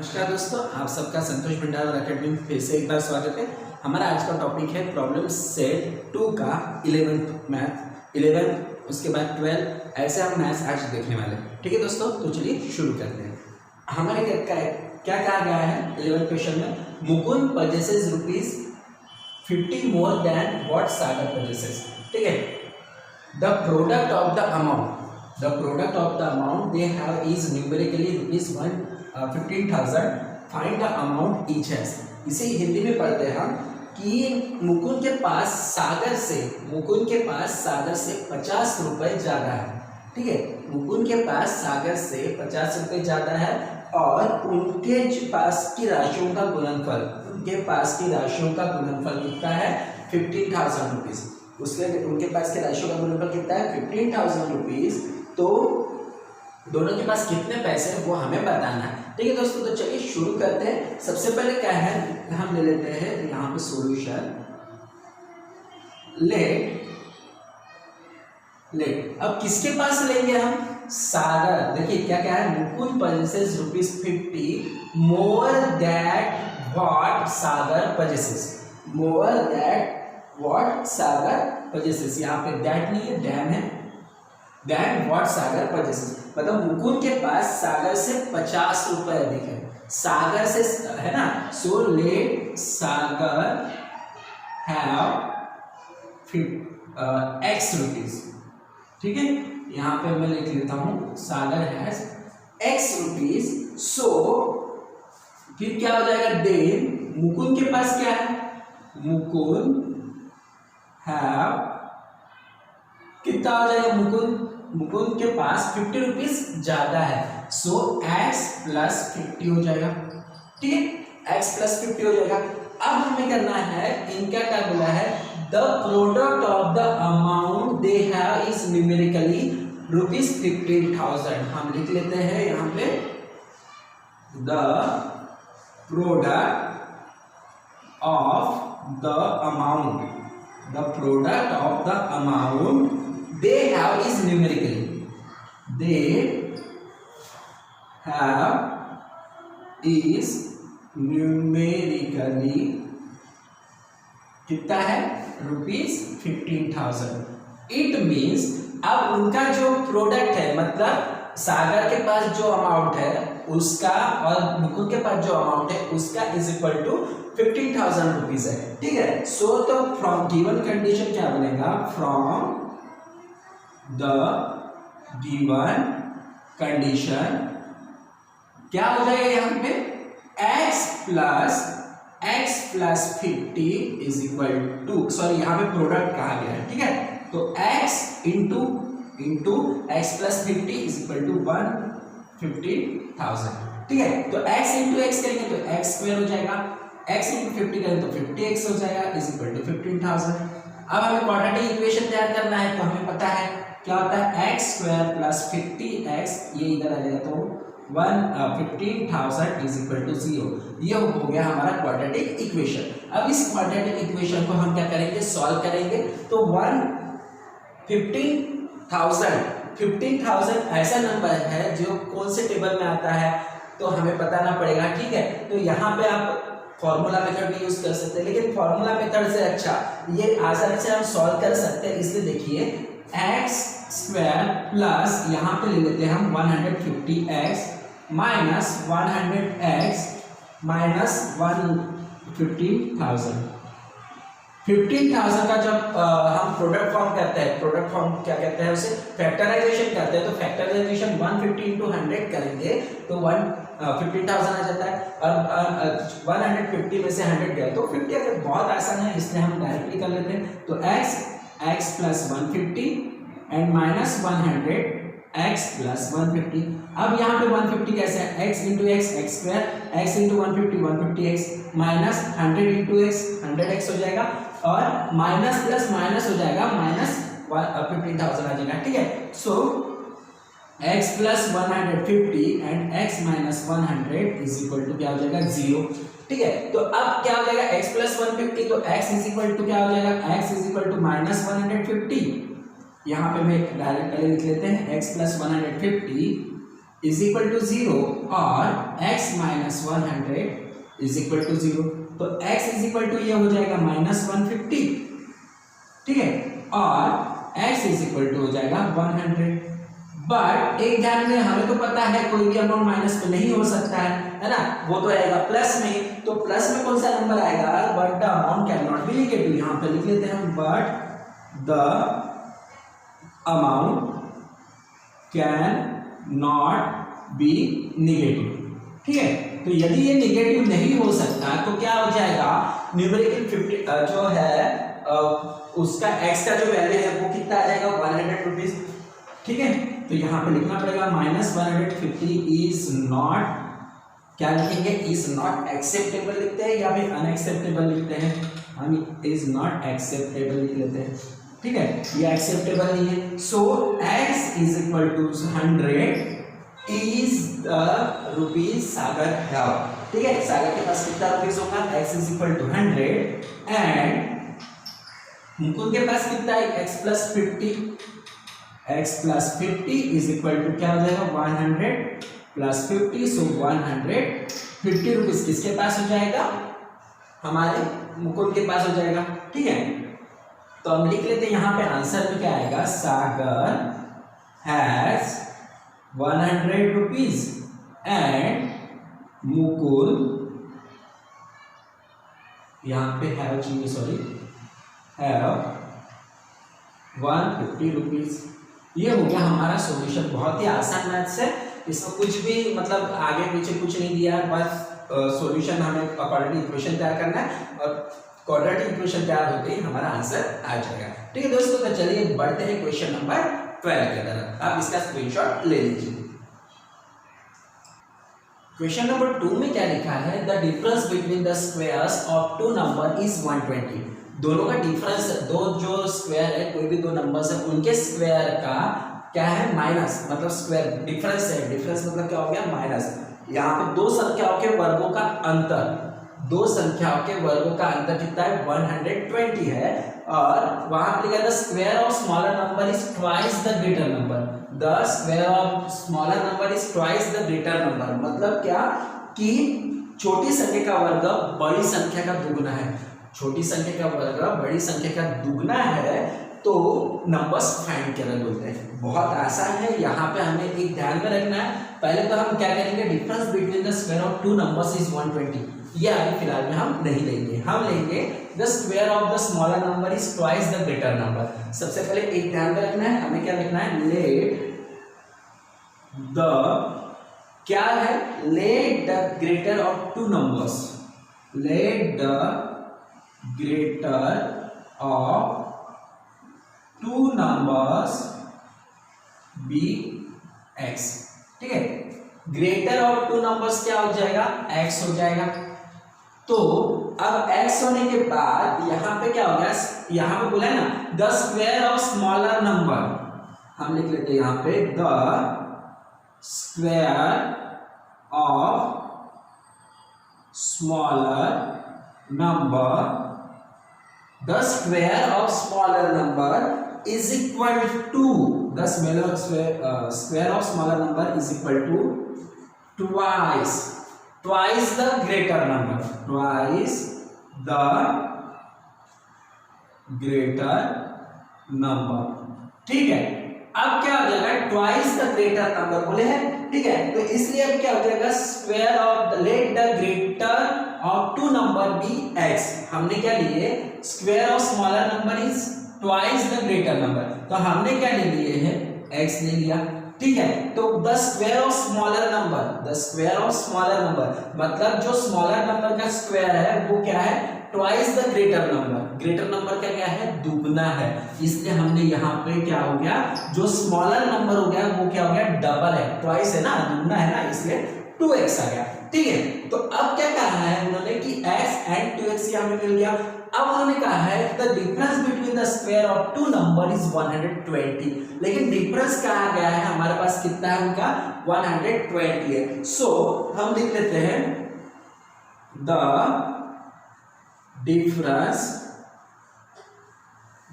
नमस्कार दोस्तों, आप सबका संतोष भंडार अकेडमी में फिर से एक बार स्वागत है। हमारा आज का टॉपिक है प्रॉब्लम सेट 2 का 11th मैथ 11 उसके बाद 12 ऐसे हम मैथ्स आज देखने वाले हैं। ठीक है दोस्तों, तो चलिए शुरू करते हैं। हमारे क्या कहा गया है 11th क्वेश्चन में, Mukund purchases ₹50 more than what Sagar purchases. ठीक है, the product of the amount they have is numerically ₹15,000, find the amount each has. इसे हिंदी में पढ़ते हैं हम कि मुकुंद के पास सागर से 50 रुपए ज्यादा है। ठीक है, मुकुंद के पास सागर से 50 रुपए ज्यादा है और उनके पास की राशियों का गुणनफल कितना है 15,000 रुपीज। उनके पास की राशियों का गुणनफल कितना है 15,000 रुपीज। तो दोनों के पास कितने पैसे हैं वो हमें बताना है। ठीक है दोस्तों, तो चलिए शुरू करते हैं। सबसे पहले क्या है, हम ले लेते हैं यहाँ पे सॉल्यूशन लेट। अब किसके पास लेंगे हम, सागर। देखिए क्या है, Mukund purchases ₹50 more that what Sagar purchases. यहाँ पे दैट नहीं है, डैम है। देन व्हाट सागर परचेसेस, मतलब मुकुंद के पास सागर से 50 रुपए अधिक है। सागर से है ना, so let Sagar have X rupees. ठीक है, यहाँ पे मैं लिख लेता हूं सागर हैज X रुपीज। सो फिर क्या हो जाएगा, देन मुकुंद के पास क्या है, मुकुंद हैव कितना हो जाएगा, मुकुंद के पास 50 रुपीज ज्यादा है। सो X प्लस 50 हो जाएगा। ठीक है, X प्लस 50 हो जाएगा। अब हमें करना है, इनका क्या बोला है, the product of the amount they have is numerically ₹15,000। हम लिख लेते हैं यहाँ पे the product of the amount they have is numerically कितना है ₹15,000। इट मीन्स अब उनका जो प्रोडक्ट है, मतलब सागर के पास जो अमाउंट है उसका और मुकुंद के पास जो अमाउंट है उसका इज इक्वल टू 15,000 रुपीज है। ठीक है, सो तो फ्रॉम गिवन कंडीशन क्या बनेगा, फ्रॉम द गिवन कंडीशन क्या हो जाएगा यहाँ पे, x plus 50 is equal to, sorry यहाँ पे प्रोडक्ट कहा गया है। ठीक है, तो x into x plus 50 is equal to 150,000। ठीक है, तो x इंटू x करेंगे तो x स्क्वायर हो जाएगा, x इंटू 50 करेंगे तो 50x हो जाएगा इज इक्वल टू 15,000। अब हमें क्वाड्रेटिक इक्वेशन तैयार करना है, तो हमें पता है क्या होता है, x स्क्वायर प्लस 50x, ये इधर आ जाएगा तो 15,000 इज इक्वल टू 0। ये हो गया हमारा क्वाड्रेटिक इक्वेशन। अब इस क्वाड्रेटिक इक्वेशन को हम क्या करेंगे, सॉल्व करेंगे। तो 15,000 ऐसा नंबर है जो कौन से टेबल में आता है तो हमें बताना पड़ेगा। ठीक है, तो यहाँ पे आप फॉर्मूला मेथड भी यूज कर सकते हैं, लेकिन फॉर्मूला मेथड से अच्छा ये आसानी से हम सॉल्व कर सकते हैं। इसलिए देखिए x स्क्वायर प्लस यहाँ पे ले लेते हैं हम 150x माइनस 100x माइनस 15,000 का जब हम प्रोडक्ट फॉर्म करते हैं, प्रोडक्ट फॉर्म क्या कहते हैं, उसे फैक्टराइजेशन करते हैं। तो फैक्टराइजेशन 150 इंटू 100 करेंगे तो 15,000 आ जाता है, और 150 में से 100 गया तो 50 अगर बहुत आसान है इसलिए हम डायरेक्टली कर लेते हैं। तो x plus 150 and minus 100 x plus 150। अब यहाँ पे 150 कैसे है, x into x square, x into 150 minus 100 into x 100x हो जाएगा, और माइनस प्लस माइनस हो जाएगा, माइनस 15,000 आ जाएगा। ठीक है, so x plus 150 and x minus 100 is equal to क्या हो जाएगा, 0। ठीक है, तो अब क्या हो जाएगा, x प्लस 150, तो x इज इक्वल टू क्या हो जाएगा, x is equal to minus 150। यहाँ पे मैं डायरेक्ट पहले लिख लेते हैं x plus 150 is equal to 0 और x minus 100 is equal to 0, तो x इज इक्वल टू ये हो जाएगा माइनस 150, ठीक है, और x इज इक्वल टू हो जाएगा 100। बट एक ध्यान में, हमें तो पता है कोई भी अमाउंट माइनस में नहीं हो सकता है ना, वो तो आएगा प्लस में, तो प्लस में कौन सा नंबर आएगा, but the amount can not be negative. यहाँ पे लिख लेते हैं but the amount can not be negative, ठीक है। तो यदि ये नेगेटिव नहीं हो सकता तो क्या हो जाएगा, न्यूमेरिकल 50 जो है उसका x का जो वैल्यू है वो कितना आ जाएगा 100 रुपीज, ठीक है। तो यहाँ पे लिखना पड़ेगा माइनस 150 इज नॉट, क्या लिखेंगे, इज नॉट एक्सेप्टेबल लिखते हैं या फिर अनएक्सेप्टेबल लिखते हैं, हम इज नॉट एक्सेप्टेबल लिख लेते हैं, ठीक है, ये एक्सेप्टेबल नहीं है। So x is equal to 100 is the rupees सागर है, ठीक है। सागर के पास कितना रुपीज होगा, x is equal to 100 and Mukund के पास कितना है, x plus 50, x plus 50 is equal to क्या हो जाएगा 100 प्लस 50, सो 150 रुपीज किसके पास हो जाएगा, हमारे मुकुंद के पास हो जाएगा, ठीक है। तो हम लिख लेते हैं यहाँ पे आंसर में क्या आएगा, सागर हैज 100 रुपीज एंड मुकुंद, यहाँ पे हैव चाहिए, सॉरी, हैव 150 रुपीज। ये हो गया हमारा सॉल्यूशन, बहुत ही आसान मैथ्स है, इसमें कुछ भी मतलब आगे पीछे कुछ नहीं दिया, बस सॉल्यूशन हमें क्वाड्रेटिक इक्वेशन तैयार करना है और क्वाड्रेटिक इक्वेशन तैयार होते ही हमारा आंसर आ जाएगा, ठीक है दोस्तों। तो चलिए बढ़ते हैं क्वेश्चन नंबर 12 की तरफ, आप इसका स्क्रीनशॉट ले लीजिए। क्वेश्चन नंबर 2 में क्या लिखा है, the difference between the squares of two number is 120। दोनों का डिफरेंस, दो जो स्क्वायर है, कोई भी दो नंबर्स है उनके स्क्वायर का क्या है, माइनस, मतलब स्क्वायर डिफरेंस है, डिफरेंस मतलब क्या हो गया माइनस। यहाँ पे दो संख्याओं के वर्गों का अंतर, दो संख्याओं के वर्गों का अंतर कितना है 120 है, और वहां पे लिखा है the square of smaller number is twice the greater number, the square of smaller number is twice the greater number, मतलब क्या कि छोटी संख्या का वर्ग बड़ी संख्या का दुगना है, छोटी संख्या का वर्ग बड़ी संख्या का दुगना है, तो नंबर्स फाइंड करना बोलते हैं। बहुत आसान है, यहाँ पे हमें एक ध्यान में रखना है, पहले तो हम क्या करेंगे, difference between the square of two numbers is 120, ये अभी फिलहाल में हम नहीं लेंगे, हम लेंगे the square of the smaller number is twice the greater number. सबसे पहले एक ध्यान में रखना है, हमें क्या लिखना है, लेट द, क्या है, let the greater of two numbers, let the greater of two numbers be x, ठीक है। ग्रेटर ऑफ टू नंबर्स क्या हो जाएगा, x हो जाएगा। तो अब x होने के बाद यहाँ पे क्या हो गया, यहाँ पे बोला है ना the square of smaller number, हम लिख लेते हैं यहाँ पे the square of smaller number, the square of smaller number is equal to, the square of smaller number is equal to twice the greater number, twice the greater number, ठीक है। अब क्या हो जाएगा, ट्वाइस द ग्रेटर नंबर बोले हैं, ठीक है, तो इसलिए अब क्या हो जाएगा, square of let the greater of two number be x, हमने क्या लिए, square of smaller number is twice the greater number, तो हमने क्या ले लिए हैं, x ले लिया, ठीक है। तो the square of smaller number, the square of smaller number मतलब जो स्मॉलर नंबर का स्क्वायर है वो क्या है, twice the greater number, greater number का क्या है, दुगना है, इसलिए हमने यहाँ पे क्या हो गया, जो स्मॉलर नंबर हो गया वो क्या हो गया, डबल है, ट्वाइस है ना, दुगना है ना, इसलिए 2x आ गया, ठीक है। तो अब क्या कहा है उन्होंने कि x एंड 2x हमें मिल गया। अब उन्होंने कहा है the difference between the square of two number is 120, लेकिन डिफरेंस कहा गया है हमारे पास कितना है उनका, 120 है। सो हम लिख लेते हैं the difference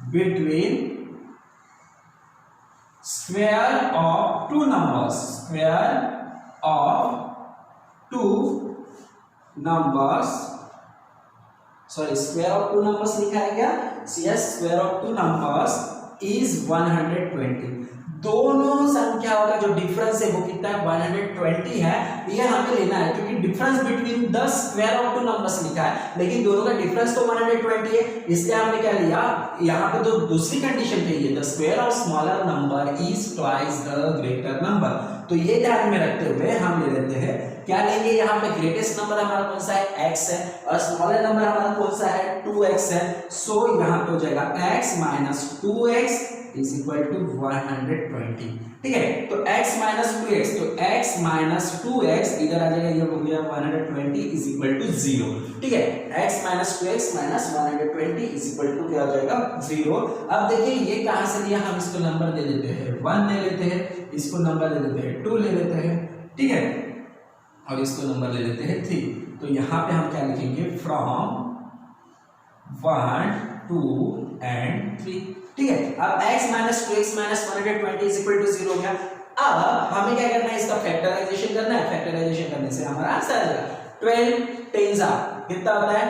between square of two numbers, square of two numbers, sorry square of two numbers लिखा है क्या, yes, square of two numbers is 120। दोनों संख्याओं का जो डिफरेंस है वो कितना है, 120 है। ये हमें लेना है क्योंकि difference between the square of two numbers लिखा है, लेकिन दोनों का डिफरेंस तो 120 है। इसलिए हमने क्या लिया, यहाँ पे तो दूसरी कंडीशन चाहिए, the square of smaller number is twice the greater number. तो ये ध्यान में रखते हुए हम ले लेते हैं, क्या लेंगे, यहाँ पे ग्रेटेस्ट नंबर हमारा कौन सा है, x है, और स्मॉलर नंबर हमारा कौन सा है, 2x है। सो यहाँ पे हो जाएगा x minus 2x is equal to 120। ठीक है, तो x माइनस 2x, तो x माइनस 2x इधर आ जाएगा, ये हो गया 120 इज इक्वल टू 0। ठीक है, x minus 2x minus 120 is equal to क्या हो जाएगा, 0। अब देखिए ये कहां से लिया, हम इसको नंबर दे देते हैं 1 ले लेते हैं, इसको नंबर दे देते हैं 2 ले लेते हैं, ठीक है, और इसको नंबर ले लेते हैं 3। तो यहाँ पे हम क्या लिखेंगे, फ्रॉम 1 2 एंड 3। ठीक है, अब x minus 2x minus 120 is equal to 0 हो गया। अब हमें क्या करना है, इसका फैक्टराइजेशन करना है। फैक्टराइजेशन करने से हमारा आंसर आ जाएगा 12 10 कितना होता है,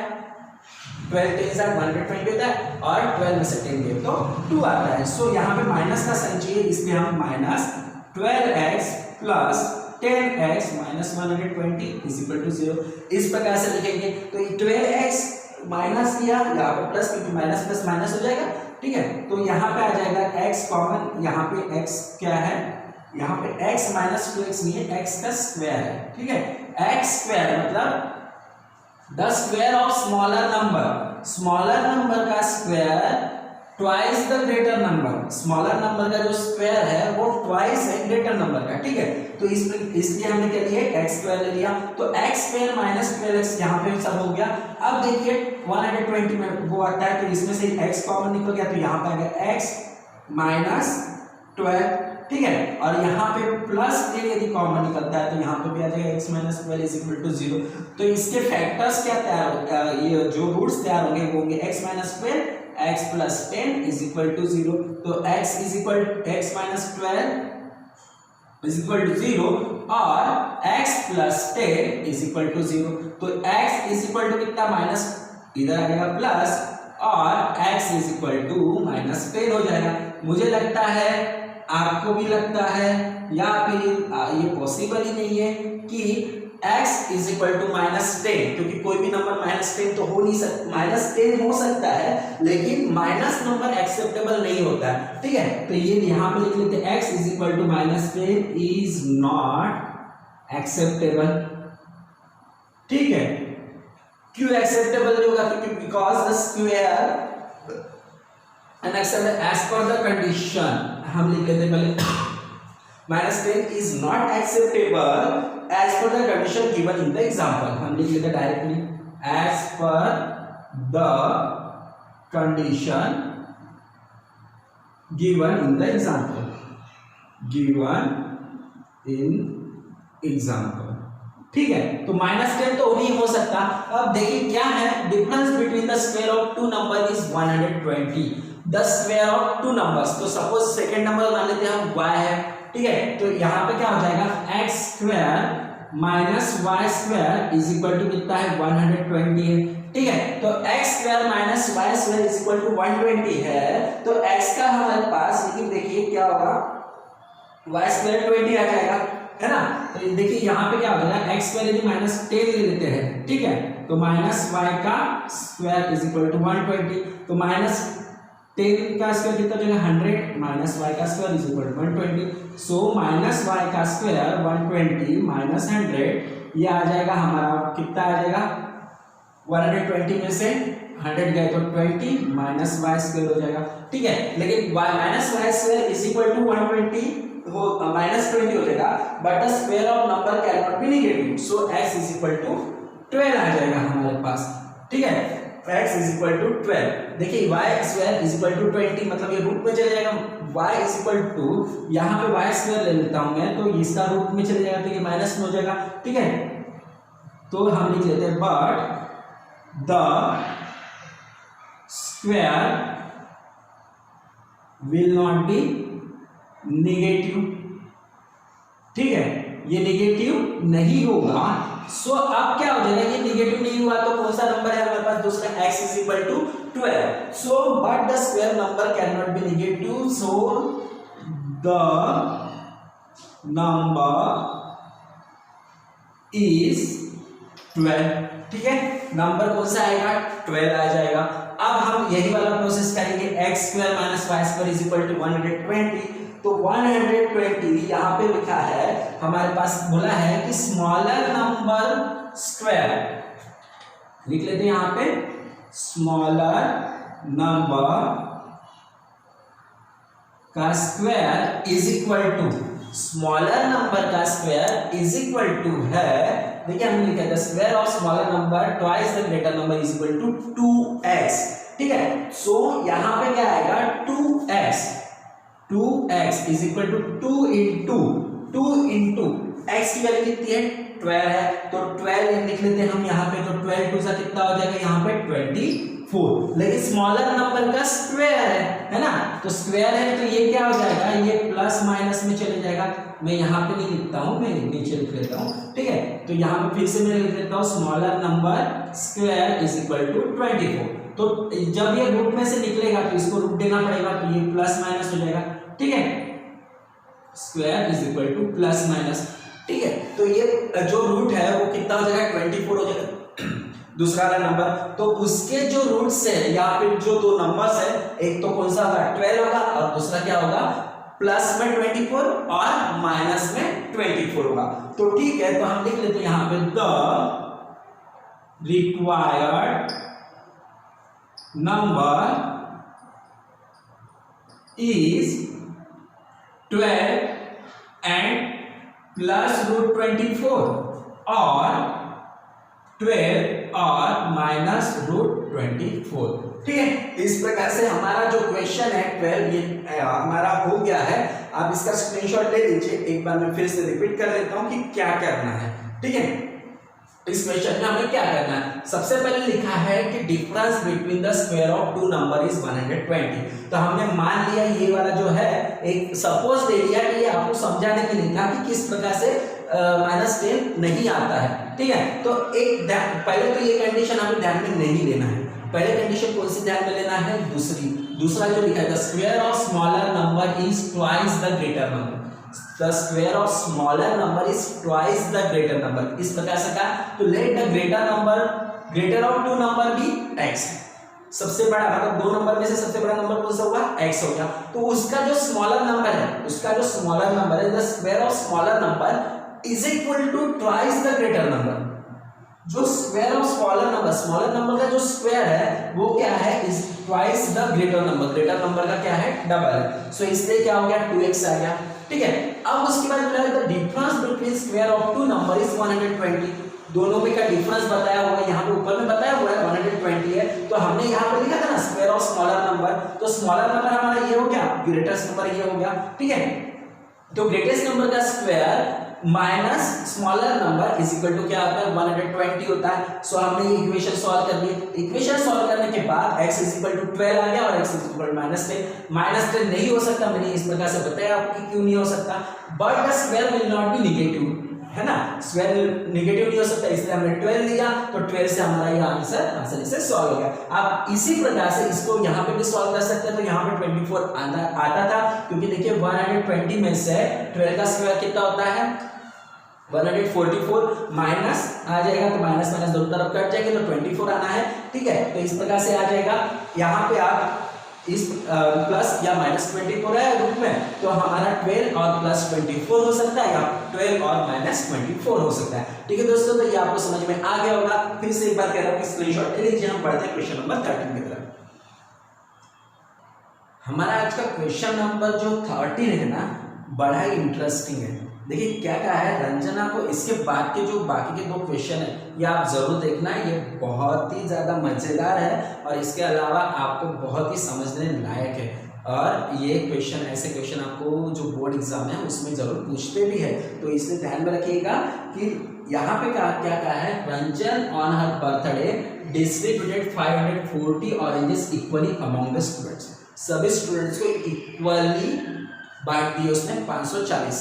12 10 120 होता है, और 12 में से 10 गए तो 2 आता है। सो यहाँ पे माइनस का साइन चाहिए, इसलिए हम minus 12x plus 10x minus 120 is equal to 0 इस प्रकार से लिखेंगे। तो 12x माइनस किया, यहाँ पे प्लस, क्योंकि माइनस प्लस माइनस हो जाएगा। ठीक है, तो यहाँ पे आ जाएगा x कॉमन, यहाँ पे x क्या है, यहाँ पे x माइनस 2x नहीं है, x का स्क्वायर है। ठीक है, x स्क्वायर मतलब the square of smaller number, smaller number का square twice the greater number, smaller number का जो स्क्वायर है वो ट्वाइस है ग्रेटर नंबर का। ठीक है, तो इसलिए हमने क्या लिया, x स्क्वायर ले लिया, तो x स्क्वायर माइनस 12x यहाँ पे सब हो गया। अब देखिए 120 में वो आता है, तो इसमें से x कॉमन निकल गया, तो यहाँ पे आ गया x माइनस 12। ठीक है, और यहाँ पे प्लस 10 यदि कॉमन निकलता है तो यहाँ पे भी आ जाएगा x minus 12 is equal to 0। तो इसके फैक्टर्स क्या तैयार, ये जो रूट्स तैयार होंगे वो होंगे x minus 12 x plus 10 is equal to 0। तो x is equal x minus 12 is equal to 0 और x plus 10 is equal to 0। तो x इज इक्वल टू कितना, माइनस, इधर आ जाएगा प्लस, और x is equal to minus 10 हो जाएगा। मुझे लगता है, आपको भी लगता है, या फिर ये पॉसिबल ही नहीं है कि x is equal to minus 10, क्योंकि कोई भी नंबर माइनस 10 तो हो नहीं सकता, माइनस 10 हो सकता है लेकिन माइनस नंबर एक्सेप्टेबल नहीं होता है। ठीक है, तो ये यहाँ पे लिख लेते हैं x is equal to minus 10 is not acceptable. ठीक है, क्यों एक्सेप्टेबल नहीं होगा, क्योंकि because the square unacceptable as per the condition. हम लिख लेते हैं पहले minus 10 is not acceptable as per the condition given in the example. हम लिख लेते हैं directly as per the condition given in the example, given in example. ठीक है, तो माइनस 10 तो नहीं हो सकता। अब देखिए क्या है, difference between the square of two number is 120, the square of two numbers. तो सपोज सेकंड नंबर मान लेते हैं हम y है। ठीक है, तो यहाँ पे क्या हो जाएगा, x square minus y square is equal to कितना है, 120 है। ठीक है, तो x square minus y square is equal to 120 है, तो x का हमारे पास, लेकिन देखिए क्या होगा, y स्क्वायर 20 आ जाएगा, है ना। तो देखिए यहाँ पे क्या हो जाएगा, x स्क्वायर यदि माइनस 10 ले लेते हैं, ठीक है, तो माइनस y का स्क्वायर इज इक्वल टू 120, तो माइनस 10 का स्क्वायर कितना हो जाएगा, 100 माइनस y का square is equal to 120। So minus y का स्क्वायर 120 माइनस 100, ये आ जाएगा हमारा, कितना आ जाएगा, 120 में से 100 गए तो 20 माइनस y स्क्वायर हो जाएगा। ठीक है, लेकिन y minus y square is equal to 120 हो माइनस 20 हो जाएगा, but the square of number can not be negative, so x is equal to 12 आ जाएगा हमारे पास। ठीक है, x इज इक्वल टू 12। देखिए y square is equal to 20, मतलब ये रूट में चले जाएगा, y इज इक्वल टू, यहाँ पे y स्क्वायर ले लेता हूं मैं, तो इसका रूट में चले जाएगा, तो ये माइनस में हो जाएगा। ठीक है, तो हम लिख लेते हैं but the square will not be negative. ठीक है, ये नेगेटिव नहीं होगा। सो अब क्या हो जाएगा, ये नेगेटिव नहीं हुआ तो कौन सा नंबर है हमारे पास दूसरा, x is equal to 12। So but the square number can not be negative, so the number is 12। ठीक है, नंबर कौन सा आएगा, 12 आ जाएगा। अब हम यही वाला प्रोसेस करेंगे, x square minus y square is equal to 120। तो 120 यहाँ पे लिखा है हमारे पास, बोला है कि स्मॉलर नंबर स्क्वायर, लिख लेते हैं यहाँ पे स्मॉलर नंबर का square is equal to, smaller number का स्क्वायर इज इक्वल टू है, देखिए हमने लिखा है square of smaller number twice the greater number is equal to 2x। ठीक है, सो यहां पे क्या आएगा 2x is equal to 2 into x की वैल्यू कितनी है 12 है, तो 12 लिख लेते हैं हम यहाँ पे, तो 12 टू सा कितना हो जाएगा यहाँ पे 24। लेकिन स्मॉलर नंबर का स्क्वायर है ना, तो स्क्वायर है तो ये क्या हो जाएगा, ये प्लस माइनस में चले जाएगा। मैं यहाँ पे नहीं लिखता हूँ, मैं नीचे लिख लेता हूँ। ठीक है, तो यहाँ पे फिर से मैं लिख लेता हूँ smaller number square is equal to 24। तो जब ये रूट में से निकलेगा तो इसको रूट देना पड़ेगा, तो ये प्लस माइनस हो जाएगा। ठीक है, square is equal two plus minus. ठीक है, तो ये जो रूट है वो कितना हो जाएगा 24 हो जाएगा दूसरा वाला नंबर। तो उसके जो रूट्स है या फिर जो दो नंबर्स है, एक तो कौन सा होगा 12 होगा और दूसरा क्या होगा प्लस में 24 और माइनस में 24 होगा। तो ठीक है, तो हम लिख लेते हैं यहां पे the required number is 12 and plus root 24 और 12 और माइनस रूट 24। ठीक है, इस प्रकार से हमारा जो क्वेश्चन है 12 ये हमारा हो गया है। आप इसका स्क्रीनशॉट ले लीजिए, एक बार मैं फिर से रिपीट कर देता हूं कि क्या करना है। ठीक है, इस क्वेश्चन में हमें क्या करना है, सबसे पहले लिखा है कि difference between the square of two number is 120। तो हमने मान लिया ये वाला जो है एक सपोज दे दिया कि ये आपको समझाने के लिए था कि किस प्रकार से -10 नहीं आता है। ठीक है, तो एक पहले तो ये कंडीशन हमें ध्यान में नहीं लेना है। पहले कंडीशन कौन सी ध्यान में लेना है, दूसरा जो लिखा है the square of smaller number is twice the greater number, the square of smaller number is twice the greater number. इस प्रकार से कहा, तो let the greater number greater of two number be x, सबसे बड़ा मतलब दो नंबर में से सबसे बड़ा नंबर कौन सा होगा x हो गया। तो उसका जो स्मॉलर नंबर है the square of smaller number is equal to twice the greater number. जो स्क्वायर ऑफ स्मॉलर नंबर का जो स्क्वायर है वो क्या है, is twice the greater number का क्या है डबल है। सो इसलिए क्या हो गया 2x आ गया। ठीक है, अब उसके बाद बोला the difference between square of two number is 120। दोनों में का डिफरेंस बताया हुआ है, यहाँ पे ऊपर में बताया हुआ है 120 है। तो हमने यहाँ पे लिखा था ना स्क्वायर ऑफ स्मॉलर नंबर, तो स्मॉलर नंबर हमारा ये हो गया, ग्रेटेस्ट नंबर ये हो गया। ठीक है, तो ग्रेटेस्ट नंबर का square minus smaller number is equal to क्या होता है 120 होता है। सो हमने ये इक्वेशन सॉल्व कर ली। इक्वेशन सॉल्व करने के बाद x इज इक्वल टू 12 आ गया और x इज इक्वल टू -10 नहीं हो सकता। मैंने इस प्रकार से बताया आपको क्यों नहीं हो सकता, but the square will not be negative, है ना, स्क्वायर नेगेटिव नहीं हो सकता, इसलिए हमने 12 लिया। तो 12 से हमारा ये आंसर आसानी से सॉल्व हो गया। आप इसी प्रकार से इसको यहाँ पे भी सॉल्व कर सकते हैं। तो यहाँ पे 24 आता था, क्योंकि देखिए 120 में से 12 का स्क्वायर कितना होता है 144 माइनस आ जाएगा, तो माइनस माइनस दोनों तरफ कट जाएंगे, तो 24 आना है। ठीक है, तो इस प्रकार से आ जाएगा। यहाँ पे आप इस प्लस या -24 है रूप में, तो हमारा 12 और +24 हो सकता है या 12 और -24 हो सकता है। ठीक है दोस्तों, तो ये आपको समझ में आ गया होगा। फिर से एक बार कह रहा हूँ कि स्क्रीनशॉट ले लीजिए। हम बढ़ते हैं क्वेश्चन नंबर 13 की तरफ। हमारा आज का क्वेश्चन नंबर जो 13 है ना, बड़ा ही इंटरेस्टिंग है। देखिए क्या कहा है रंजना को, इसके बाद के जो बाकी के दो क्वेश्चन है ये आप जरूर देखना, ये बहुत ही ज़्यादा मज़ेदार है और इसके अलावा आपको बहुत ही समझने लायक है। और ये क्वेश्चन ऐसे क्वेश्चन आपको जो बोर्ड एग्जाम है उसमें जरूर पूछते भी है, तो इसलिए ध्यान में रखिएगा कि यहाँ पे क्या कहा है, Ranjan on her birthday distributed 540 oranges equally among the students. सभी स्टूडेंट्स को इक्वली बांट दिए उसने 540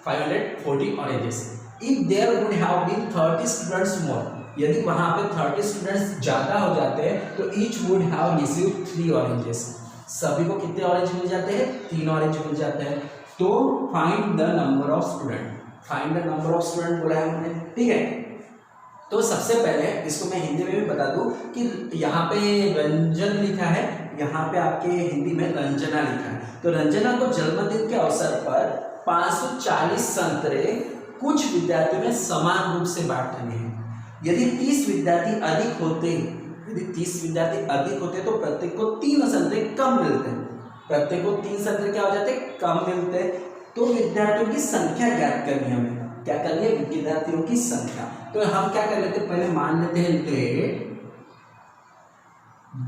540 oranges. If there would have been 30 students more, यदि वहां पे 30 स्टूडेंट्स ज्यादा हो जाते हैं तो each would have received 3 oranges, सभी को कितने ऑरेंज मिल जाते हैं? 3 ऑरेंज मिल जाते हैं। तो find the number of student, find the number of student बोला है हमने, ठीक है। तो सबसे पहले इसको मैं हिंदी में भी बता दूं कि यहाँ पे रंजन लिखा है, यहाँ पे आपके हिंदी में रंजना लिखा है। तो रंजना को जन्मदिन के अवसर पर 540 संतरे कुछ विद्यार्थियों में समान रूप से बांटने हैं। यदि 30 विद्यार्थी अधिक होते तो प्रत्येक को 3 संतरे कम मिलते हैं, प्रत्येक को 3 संतरे क्या हो जाते? कम मिलते हैं। तो विद्यार्थियों की संख्या ज्ञात करनी है हमें, क्या करनी है? विद्यार्थियों की संख्या। तो हम क्या कर लेते हैं, पहले मान लेते हैं लेट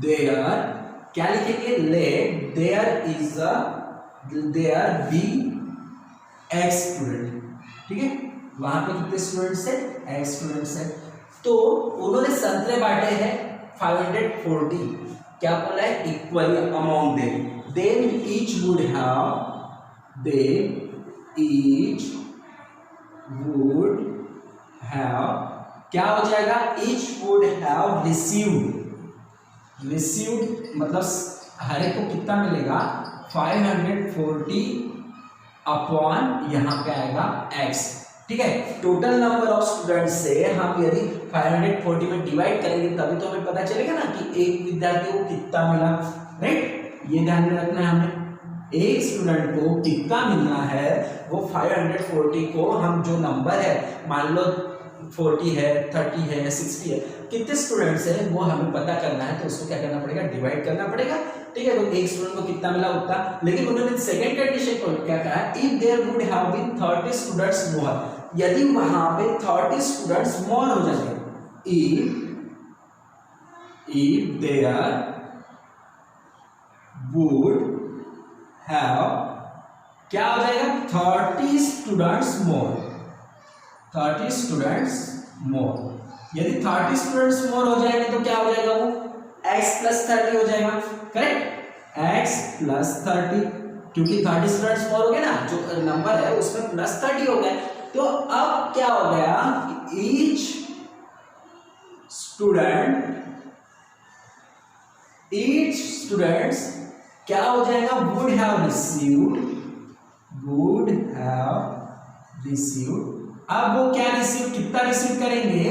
देयर, क्या लिखेंगे? Let there be x student, ठीक है। वहां पे कितने स्टूडेंट्स है? एक्स स्टूडेंट्स है। तो उन्होंने संतरे बांटे हैं 540, क्या बोला है? Equally among them, then each would have क्या हो जाएगा? ईच वुड हैव रिसीव्ड मतलब हर एक को कितना मिलेगा? 540 अपॉन यहाँ पे आएगा x, ठीक है। टोटल नंबर ऑफ स्टूडेंट्स से हम यदि 540 में डिवाइड करेंगे तभी तो हमें पता चलेगा ना कि एक विद्यार्थी को कितना मिला, राइट। ये ध्यान में रखना है हमें, एक स्टूडेंट को कितना मिलना है वो 540 को हम जो नंबर है, मान लो 40 है, 30 है, 60 है, कितने स्टूडेंट्स है वो हमें पता करना है। तो उसको क्या करना पड़ेगा? डिवाइड करना पड़ेगा, ठीक है। तो एक स्टूडेंट को कितना मिला उतना। लेकिन उन्होंने सेकंड कंडीशन को क्या कहा? If there would have been 30 students more, यदि वहां पे 30 स्टूडेंट्स मोर हो जाते, इफ देयर वुड हैव क्या हो जाएगा? 30 स्टूडेंट्स मोर, 30 स्टूडेंट्स मोर। यदि 30 स्टूडेंट्स मोर हो जाएंगे तो क्या हो जाएगा? वो x प्लस 30 हो जाएगा, करेक्ट। x प्लस 30, क्योंकि 30 स्टूडेंट्स मोर हो गए ना, जो नंबर है उसमें प्लस 30 हो गए। तो अब क्या हो गया? ईच स्टूडेंट्स क्या हो जाएगा? Would have received. अब वो क्या कितना रिसीव करेंगे?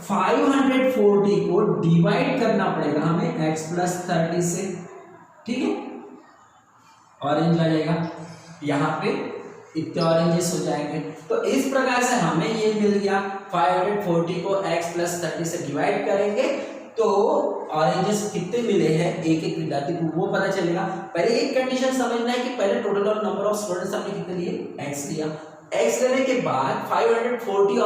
540 को डिवाइड करना पड़ेगा हमें x प्लस 30 से, ठीक है। ऑरेंज आ जाएगा, यहाँ पे इतने ऑरेंजेस हो जाएंगे। तो इस प्रकार से हमें ये मिल गया, 540 को x प्लस 30 से डिवाइड करेंगे तो ऑरेंजेस कितने मिले हैं एक एक विद्यार्थी को वो पता चलेगा। पहले एक कंडीशन समझना है कि पहले टोटल और नंबर ऑफ स्टूडेंट्स हमने कितने लिए? x लिया। x लेने के बाद 540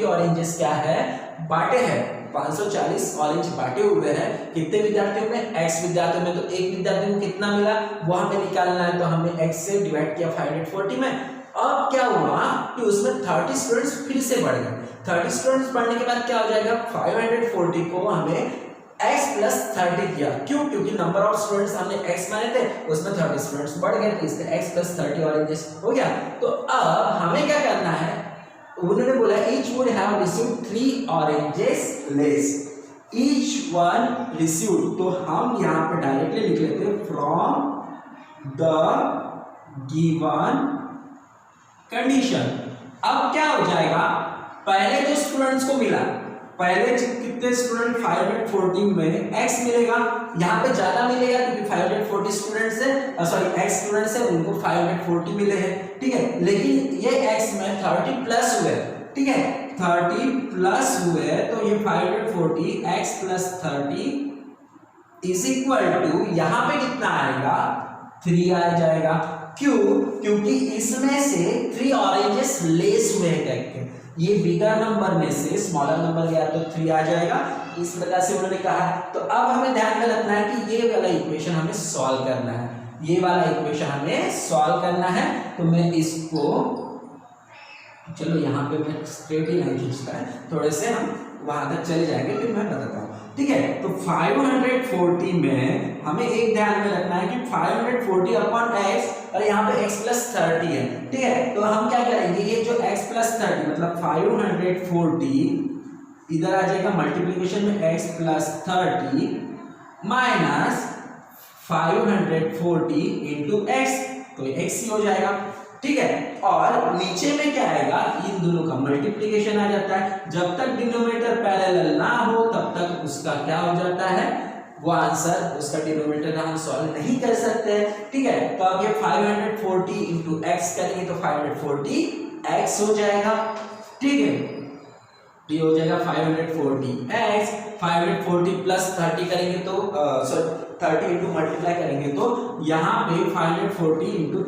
ऑरेंजेस क्या है? बांटे हैं, 540 ऑरेंज बांटे हुए हैं। कितने विद्यार्थियों में? x विद्यार्थियों में। तो एक विद्यार्थी को कितना मिला वो हमें निकालना है, तो हमने x से डिवाइड किया 540 में। अब क्या हुआ कि उसमें 30 स्टूडेंट्स फिर से बढ़ गए। 30 स्टूडेंट्स बढ़ने के बाद क्या हो जाएगा? 540 को हमें x प्लस 30 किया, क्यों? क्योंकि नंबर ऑफ स्टूडेंट्स हमने x माने थे, उसमें 30 स्टूडेंट्स बढ़ गए, तो इसलिए x प्लस 30 ऑरेंजेस हो गया। तो अब हमें क्या करना है? उन्होंने बोला each would have received 3 oranges less, each one received. तो हम यहाँ पे डायरेक्टली लिख लेते हैं फ्रॉम द गिवन कंडीशन। अब क्या हो जाएगा? पहले जो स्टूडेंट्स को मिला, पहले कितने स्टूडेंट? 540 में x मिलेगा, यहाँ पे ज्यादा मिलेगा क्योंकि 540 स्टूडेंट्स है, सॉरी x स्टूडेंट्स है, उनको 540 मिले हैं, ठीक है। लेकिन ये x में 30 प्लस हुए, ठीक है, 30 प्लस हुए, तो ये 540 x plus 30 is equal to, यहाँ पे कितना आएगा? 3 आ जाएगा। क्यों? क्योंकि इसमें से 3 ऑरेंजेस लेस हुए हैं, ये बिगर नंबर में से स्मॉलर नंबर गया तो 3 आ जाएगा। इस प्रकार से उन्होंने कहा। तो अब हमें ध्यान में रखना है कि ये वाला इक्वेशन हमें सॉल्व करना है, ये वाला इक्वेशन हमें सॉल्व करना है। तो मैं इसको, चलो यहाँ पे मैं स्ट्रेट ही लाइन खींचता है, थोड़े से हम वहां तक चले जाएंगे फिर मैं बताता हूँ। ठीक है। तो 540 में हमें एक ध्यान में रखना है कि 540 अपॉन x और यहाँ पे x प्लस 30 है, ठीक है। तो हम क्या करेंगे, ये जो x प्लस 30 मतलब 540 इधर आ जाएगा मल्टीप्लीकेशन में x plus 30 minus 540 into x, तो x ही हो जाएगा, ठीक है। और नीचे में क्या आएगा, इन दोनों का मल्टीप्लिकेशन आ जाता है। जब तक डिनोमिनेटर पैरेलल ना हो तब तक उसका क्या हो जाता है, वो आंसर उसका डिनोमिनेटर हम सॉल्व नहीं कर सकते, ठीक है। तो अब ये 540 इंटू एक्स करेंगे तो 540 एक्स हो जाएगा, ठीक है। ये हो जाएगा 540 एक्स, 540 प्लस 30 करेंगे तो सॉरी 30 इंटू मल्टीप्लाई करेंगे तो यहाँ पे 540 इंटू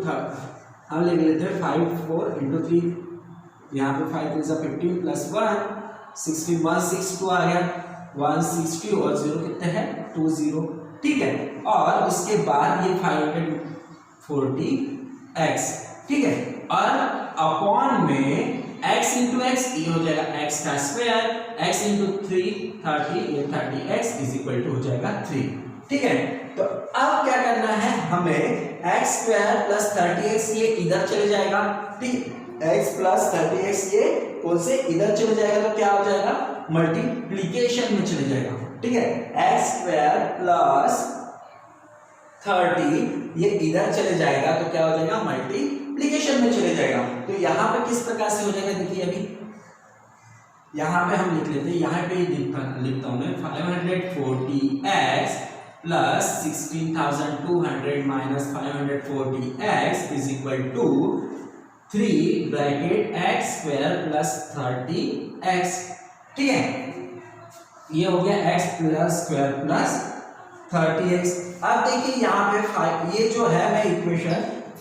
हम लिख लेते हैं 54 इंटू 3, यहाँ पे 5 3 15 प्लस 1 60 162 आ गया, 160 और 0 कितने हैं 20, ठीक है। और उसके बाद ये 540 x, ठीक है। और अपॉन में x इंटू एक्स, ये हो जाएगा x का स्क्वायर, x इंटू 3 30, ये 30x इज इक्वल टू हो जाएगा 3, ठीक है। तो अब क्या करना है हमें, x स्क्वायर प्लस 30x ये इधर चले जाएगा, ठीक, x प्लस 30x ये कौन से इधर चले जाएगा तो क्या हो जाएगा, मल्टीप्लीकेशन में चले जाएगा, ठीक है। x स्क्वायर प्लस 30 ये इधर चले जाएगा तो क्या हो जाएगा, मल्टीप्लीकेशन में चले जाएगा। तो यहाँ पे किस प्रकार से हो जाएगा, देखिए अभी यहाँ पे हम लिख लेते हैं, यहाँ पे लिखता हूँ मैं 540x plus 16,200 minus 540x is equal to 3 bracket x square plus 30x, ठीक है। ये हो गया x plus square plus 30x। अब देखिए यहाँ पे ये जो है मैं इक्वेशन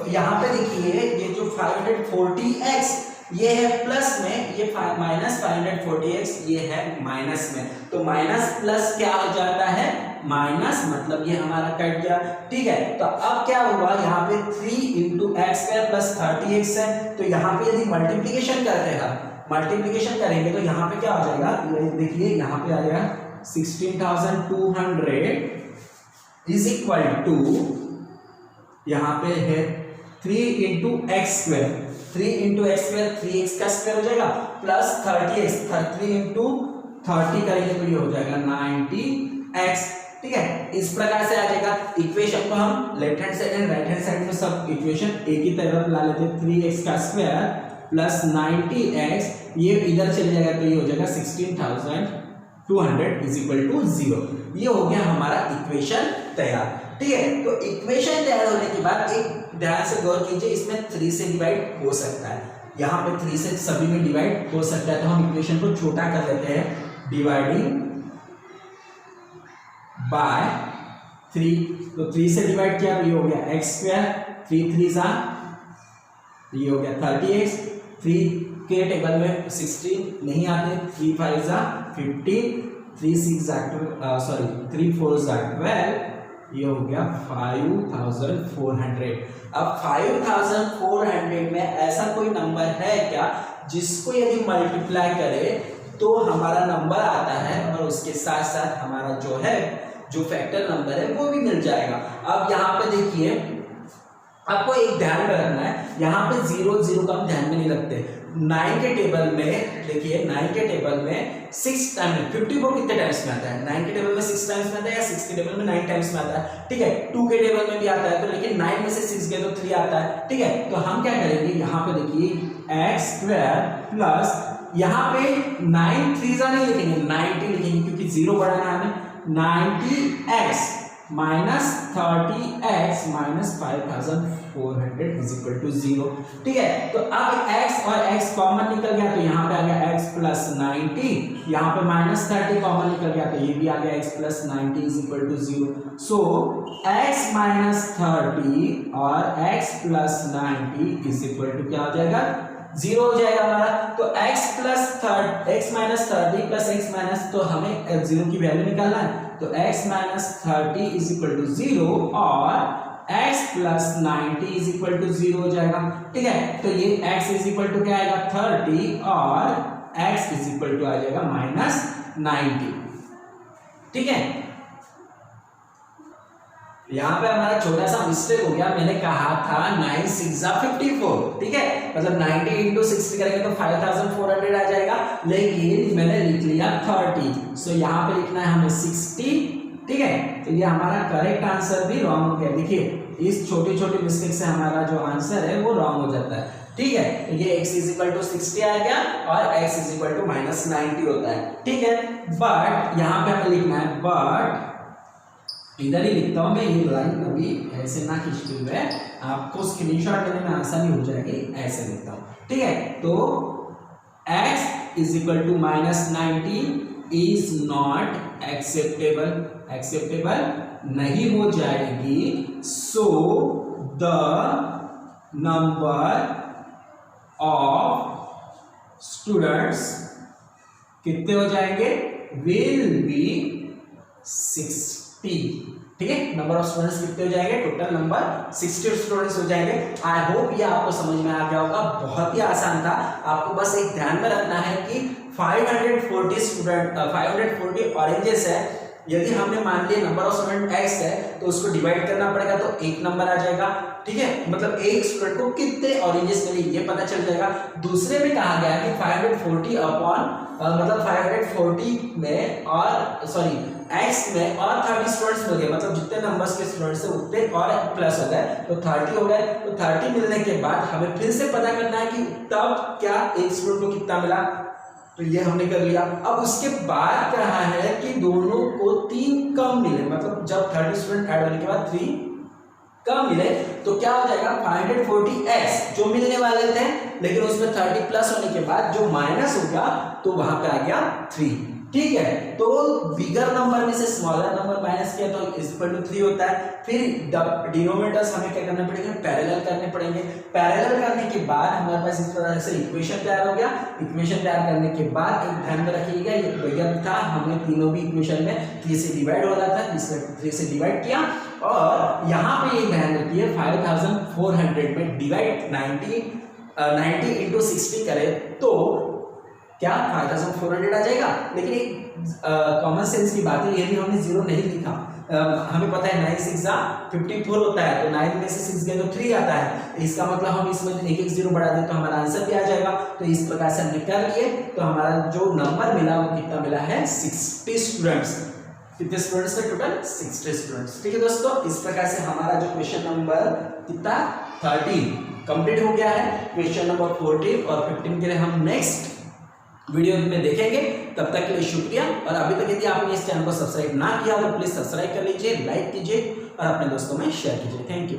यहाँ पे देखिए ये जो 540x ये है प्लस में, ये माइनस 540x ये है माइनस में, तो माइनस प्लस क्या हो जाता है, माइनस, मतलब ये हमारा कट गया, ठीक है। तो अब क्या हुआ, यहाँ पे 3 into x square plus 30x है, तो यहाँ पे यदि मल्टीप्लीकेशन करते हैं, मल्टीप्लीकेशन करेंगे तो यहाँ पे क्या हो जाएगा, देखिए यहाँ पे आ जाएगा 16,200 इज इक्वल टू, यहाँ पे है 3 into x square, 3 into x square 3x का स्क्वायर हो जाएगा प्लस 30x, 3 इंटू 30 करेंगे तो ये हो जाएगा 90x, ठीक है। इस प्रकार से आ जाएगा। इक्वेशन को हम left hand side and right hand side में सब इक्वेशन एक ही तरफ ला लेते हैं, 3x का स्क्वायर प्लस 90x ये इधर चले जाएगा तो ये हो जाएगा 16,200 इज इक्वल टू 0। ये हो गया हमारा इक्वेशन तैयार, ठीक है। तो इक्वेशन तैयार होने के बाद एक ध्यान से गौर कीजिए, इसमें 3 से डिवाइड हो सकता है, यहाँ पे 3 से सभी में डिवाइड हो सकता है, तो हम इक्वेशन को छोटा कर लेते हैं, डिवाइडिंग बाय 3, तो 3 से डिवाइड किया तो ये हो गया x स्क्वायर, 3 3 सा ये हो गया 30x, 3 के टेबल में 16 नहीं आते, 3 5 सा 15, 3 6 सॉरी 3 4 सा 12, ये हो गया 5,400। अब 5,400 में ऐसा कोई नंबर है क्या जिसको यदि मल्टीप्लाई करे तो हमारा नंबर आता है और उसके साथ साथ हमारा जो है जो फैक्टर नंबर है वो भी मिल जाएगा। अब यहाँ पे देखिए आपको एक ध्यान में रखना है, यहाँ पे 0 0 का हम ध्यान में नहीं रखते। 9 के टेबल में देखिए, 9 के टेबल में 6 टाइम 54 कितने टाइम्स में आता है, 9 के टेबल में 6 टाइम्स में आता है या 6 के टेबल में 9 टाइम्स में आता है, ठीक है। 2 के टेबल में भी आता है तो लेकिन 9 में से 6 गए तो 3 आता है, ठीक है। तो हम क्या करेंगे, यहाँ पे देखिए एक्स स्क्वायर प्लस, यहाँ पे 9 3 नहीं लिखेंगे, 90 लिखेंगे क्योंकि 0 बढ़ाना है हमें, 90x minus 30x minus 5,400 is equal to 0, ठीक है। तो अब x और x कॉमन निकल गया तो यहाँ पे आ गया x प्लस 90, यहाँ पे माइनस 30 कॉमन निकल गया तो ये भी आ गया x plus 90 is equal to 0। So x minus 30 और x plus 90 is equal to क्या हो जाएगा, 0 हो जाएगा हमारा। तो x minus 30 plus x minus, तो हमें 0 की वैल्यू निकालना है, तो x minus 30 is equal to 0 और x plus 90 is equal to 0 हो जाएगा, ठीक है। तो ये x इज इक्वल टू क्या आएगा 30 और x इज इक्वल टू आ जाएगा माइनस 90, ठीक है, यहाँ पे हमारा छोटा सा मिस्टेक हो गया, मैंने कहा था 9 6 54, ठीक है, मतलब 90 इंटू 60 करेंगे तो 5400 आ जाएगा, लेकिन मैंने लिख लिया 30, सो यहाँ पे लिखना है हमें 60, ठीक है। तो ये हमारा करेक्ट आंसर भी रॉन्ग हो गया। देखिए इस छोटी छोटी मिस्टेक से हमारा जो आंसर है वो रॉन्ग हो जाता है, ठीक है। तो ये x इक्वल टू 60 आ गया और x इक्वल टू -90 होता है, ठीक है। बट यहाँ पे हमें लिखना है, बट इधर ही लिखता हूं मैं, ये लाइन अभी ऐसे ना खींचते हुए, आपको स्क्रीनशॉट लेने में आसानी हो जाएगी, ऐसे लिखता हूं, ठीक है। तो x is equal to -90 is not acceptable, acceptable नहीं हो जाएगी, so the number of students कितने हो जाएंगे, विल बी 60, ठीक है। नंबर ऑफ स्टूडेंट्स कितने हो जाएंगे, टोटल नंबर 60 स्टूडेंट्स हो जाएंगे। आई होप ये आपको समझ में आ गया होगा, बहुत ही आसान था। आपको बस एक ध्यान में रखना है कि 540 स्टूडेंट 540 ऑरेंजेस है, यदि हमने मान लिया नंबर ऑफ स्टूडेंट x है तो उसको डिवाइड करना पड़ेगा, तो एक नंबर आ जाएगा, ठीक है। मतलब एक स्टूडेंट को कितने ऑरेंजेस मिले ये पता चल जाएगा। दूसरे में कहा गया है कि 540 अपॉन मतलब 540 में और सॉरी x में और 30 स्टूडेंट्स मिल गए, मतलब जितने नंबर्स के स्टूडेंट्स है उतने और प्लस हो गए, तो 30 हो गए। तो 30 मिलने के बाद हमें फिर से पता करना है कि तब क्या एक स्टूडेंट को कितना मिला, तो ये हमने कर लिया। अब उसके बाद कहा है कि दोनों को 3 कम मिले, मतलब जब 30 स्टूडेंट ऐड होने के बाद 3 कम मिले तो क्या हो जाएगा, 540x जो मिलने वाले थे, लेकिन उसमें 30 प्लस होने के बाद जो माइनस हो गया तो वहां पे आ गया 3, ठीक है। तो बिगर नंबर में से स्मॉलर नंबर माइनस किया तो इक्वल टू 3 होता है। फिर डिनोमिनेटर्स हमें क्या करना पड़ेगा, पैरेलल करने पड़ेंगे। पैरेलल करने के बाद हमारे पास इस तरह से इक्वेशन तैयार हो गया। इक्वेशन तैयार करने के बाद एक ध्यान में रखिएगा, ये भैया था, हमने तीनों भी इक्वेशन में 3 से डिवाइड हो रहा था, इसमें 3 से डिवाइड किया, और यहाँ पे ये ध्यान रखिए 5400 में डिवाइड 90 इंटू 60 करें तो क्या 5400 आ जाएगा। लेकिन एक कॉमन सेंस की बात है, यदि हमने 0 नहीं लिखा, हमें पता है 9 6 54 होता है, तो 9 में से 6 गए तो 3 आता है, इसका मतलब हम इसमें एक 0 बढ़ा दें तो हमारा आंसर भी आ जाएगा। तो इस प्रकार से हमने कर लिए, तो हमारा जो नंबर मिला वो कितना मिला है, 60 स्टूडेंट्स। कितने स्टूडेंट्स थे टोटल, 60 स्टूडेंट्स, ठीक है दोस्तों। इस प्रकार से हमारा जो क्वेश्चन नंबर कितना 13 कंप्लीट हो गया है। क्वेश्चन नंबर 14 और 15 के लिए हम नेक्स्ट वीडियो में देखेंगे। तब तक के लिए शुक्रिया, और अभी तक यदि आपने इस चैनल को सब्सक्राइब ना किया तो प्लीज सब्सक्राइब कर लीजिए, लाइक कीजिए और अपने दोस्तों में शेयर कीजिए। Thank you.